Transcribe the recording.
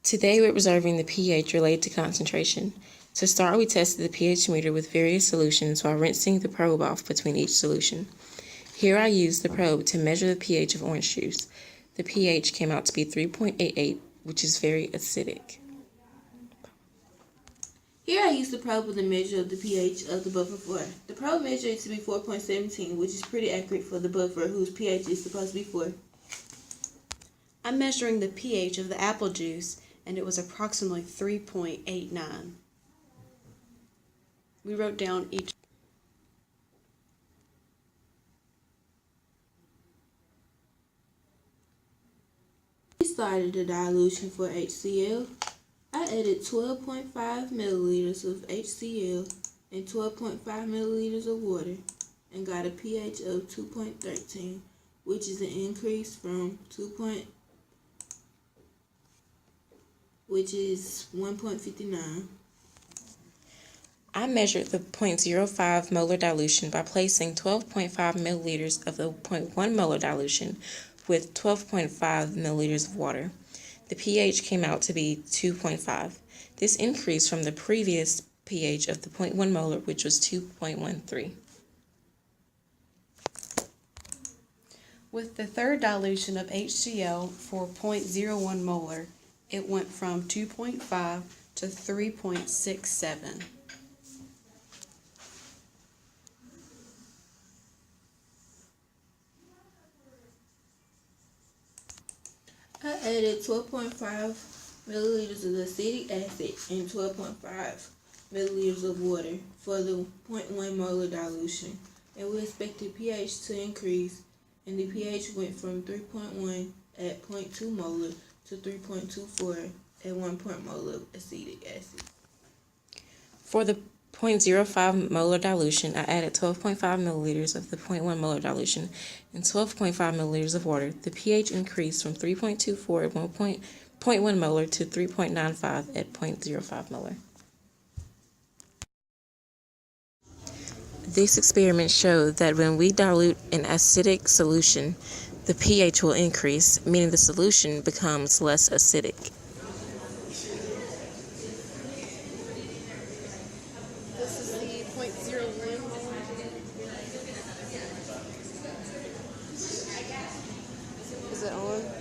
Today we're observing the pH related to concentration. To start, we tested the pH meter with various solutions while rinsing the probe off between each solution. Here I used the probe to measure the pH of orange juice. The pH came out to be 3.88, which is very acidic. Here I used the probe to measure the pH of the buffer for. The probe measured it to be 4.17, which is pretty accurate for the buffer whose pH is supposed to be 4. I'm measuring the pH of the apple juice, and it was approximately 3.89. We wrote down each. We started the dilution for HCl. I added 12.5 milliliters of HCl and 12.5 milliliters of water and got a pH of 2.13, which is an increase from which is 1.59. I measured the 0.05 molar dilution by placing 12.5 milliliters of the 0.1 molar dilution with 12.5 milliliters of water. The pH came out to be 2.5. This increased from the previous pH of the 0.1 molar, which was 2.13. With the third dilution of HCl for 0.01 molar, it went from 2.5 to 3.67. I added 12.5 milliliters of acetic acid and 12.5 milliliters of water for the 0.1 molar dilution, and we expected pH to increase, and the pH went from 3.1 at 0.2 molar to 3.24 at 1 molar of acetic acid. For the 0.05 molar dilution, I added 12.5 milliliters of the 0.1 molar dilution and 12.5 milliliters of water. The pH increased from 3.24 at 0.1 molar to 3.95 at 0.05 molar. This experiment showed that when we dilute an acidic solution, the pH will increase, meaning the solution becomes less acidic. This is the 0.01 molar. Is it on?